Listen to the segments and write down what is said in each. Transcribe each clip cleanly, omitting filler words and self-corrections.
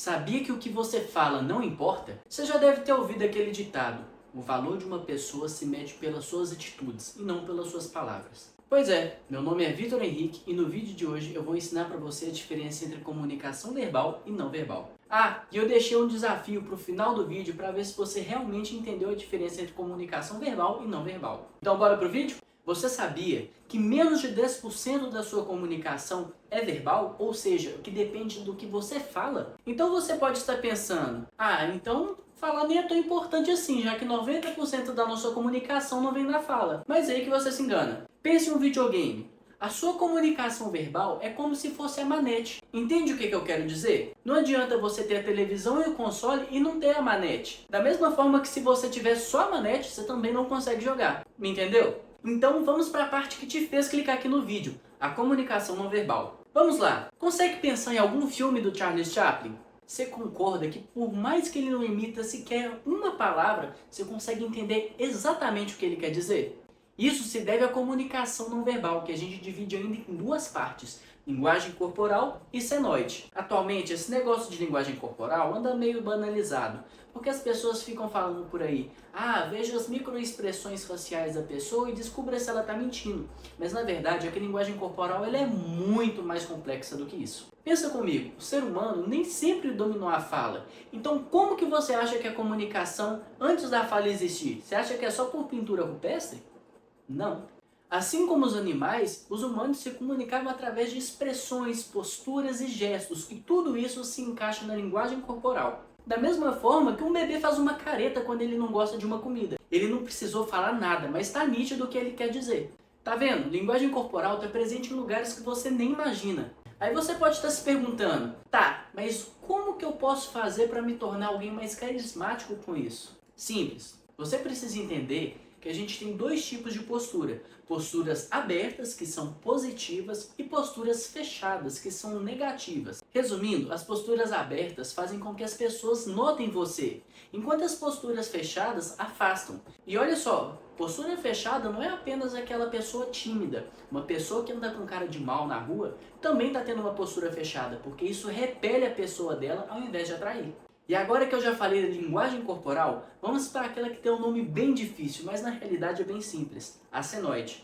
Sabia que o que você fala não importa? Você já deve ter ouvido aquele ditado: o valor de uma pessoa se mede pelas suas atitudes e não pelas suas palavras. Pois é, meu nome é Vitor Henrique e no vídeo de hoje eu vou ensinar para você a diferença entre comunicação verbal e não verbal. Ah, e eu deixei um desafio para o final do vídeo para ver se você realmente entendeu a diferença entre comunicação verbal e não verbal. Então bora pro vídeo? Você sabia que menos de 10% da sua comunicação é verbal? Ou seja, que depende do que você fala? Então você pode estar pensando, então falar nem é tão importante assim, já que 90% da nossa comunicação não vem da fala. Mas é aí que você se engana. Pense em um videogame. A sua comunicação verbal é como se fosse a manete. Entende o que eu quero dizer? Não adianta você ter a televisão e o console e não ter a manete. Da mesma forma que se você tiver só a manete, você também não consegue jogar. Me entendeu? Então vamos para a parte que te fez clicar aqui no vídeo, a comunicação não verbal. Vamos lá, consegue pensar em algum filme do Charles Chaplin? Você concorda que por mais que ele não imita sequer uma palavra, você consegue entender exatamente o que ele quer dizer? Isso se deve à comunicação não verbal, que a gente divide ainda em duas partes, linguagem corporal e senoide. Atualmente, esse negócio de linguagem corporal anda meio banalizado, porque as pessoas ficam falando por aí, veja as microexpressões faciais da pessoa e descubra se ela está mentindo. Mas na verdade, a linguagem corporal ela é muito mais complexa do que isso. Pensa comigo, o ser humano nem sempre dominou a fala. Então como que você acha que a comunicação antes da fala existir? Você acha que é só por pintura rupestre? Não. Assim como os animais, os humanos se comunicavam através de expressões, posturas e gestos, e tudo isso se encaixa na linguagem corporal. Da mesma forma que um bebê faz uma careta quando ele não gosta de uma comida. Ele não precisou falar nada, mas está nítido o que ele quer dizer. Tá vendo? Linguagem corporal está presente em lugares que você nem imagina. Aí você pode estar se perguntando, mas como que eu posso fazer para me tornar alguém mais carismático com isso? Simples. Você precisa entender que a gente tem dois tipos de postura. Posturas abertas, que são positivas, e posturas fechadas, que são negativas. Resumindo, as posturas abertas fazem com que as pessoas notem você, enquanto as posturas fechadas afastam. E olha só, postura fechada não é apenas aquela pessoa tímida. Uma pessoa que anda com cara de mal na rua também está tendo uma postura fechada, porque isso repele a pessoa dela ao invés de atrair. E agora que eu já falei de linguagem corporal, vamos para aquela que tem um nome bem difícil, mas na realidade é bem simples, a senoide.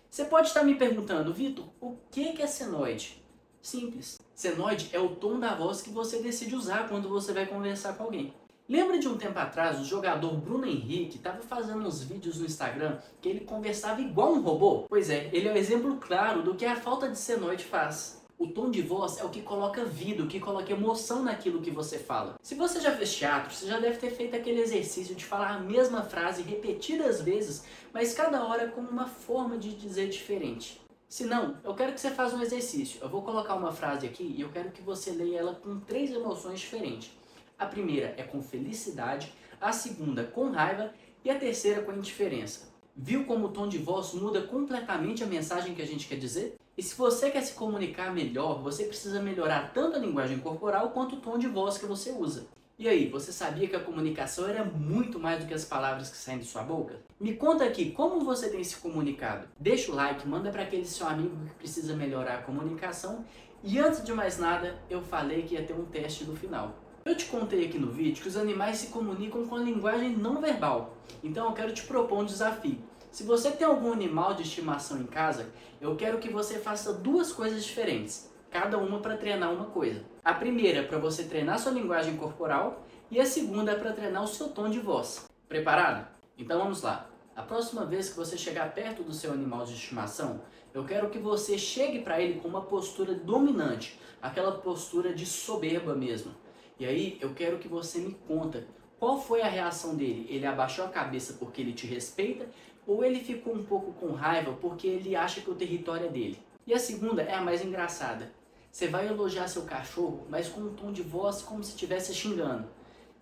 Você pode estar me perguntando, Vitor, o que é senoide? Simples. Senoide é o tom da voz que você decide usar quando você vai conversar com alguém. Lembra de um tempo atrás, o jogador Bruno Henrique estava fazendo uns vídeos no Instagram que ele conversava igual um robô? Pois é, ele é um exemplo claro do que a falta de senoide faz. O tom de voz é o que coloca vida, o que coloca emoção naquilo que você fala. Se você já fez teatro, você já deve ter feito aquele exercício de falar a mesma frase repetidas vezes, mas cada hora com uma forma de dizer diferente. Se não, eu quero que você faça um exercício. Eu vou colocar uma frase aqui e eu quero que você leia ela com 3 emoções diferentes. A primeira é com felicidade, a segunda com raiva e a terceira com indiferença. Viu como o tom de voz muda completamente a mensagem que a gente quer dizer? E se você quer se comunicar melhor, você precisa melhorar tanto a linguagem corporal quanto o tom de voz que você usa. E aí, você sabia que a comunicação era muito mais do que as palavras que saem de sua boca? Me conta aqui como você tem se comunicado. Deixa o like, manda para aquele seu amigo que precisa melhorar a comunicação. E antes de mais nada, eu falei que ia ter um teste no final. Eu te contei aqui no vídeo que os animais se comunicam com a linguagem não verbal. Então eu quero te propor um desafio. Se você tem algum animal de estimação em casa, eu quero que você faça 2 coisas diferentes, cada uma para treinar uma coisa. A primeira é para você treinar sua linguagem corporal e a segunda é para treinar o seu tom de voz. Preparado? Então vamos lá. A próxima vez que você chegar perto do seu animal de estimação, eu quero que você chegue para ele com uma postura dominante, aquela postura de soberba mesmo. E aí eu quero que você me conta qual foi a reação dele. Ele abaixou a cabeça porque ele te respeita ou ele ficou um pouco com raiva porque ele acha que o território é dele? E a segunda é a mais engraçada. Você vai elogiar seu cachorro, mas com um tom de voz como se estivesse xingando.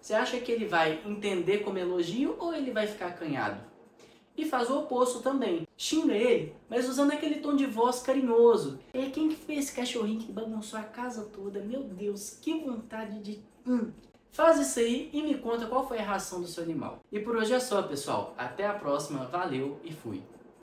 Você acha que ele vai entender como elogio ou ele vai ficar acanhado? E faz o oposto também. Xinga ele, mas usando aquele tom de voz carinhoso. E quem que fez esse cachorrinho que bagunçou a casa toda? Meu Deus, que vontade de... Faz isso aí e me conta qual foi a reação do seu animal. E por hoje é só, pessoal. Até a próxima, valeu e fui!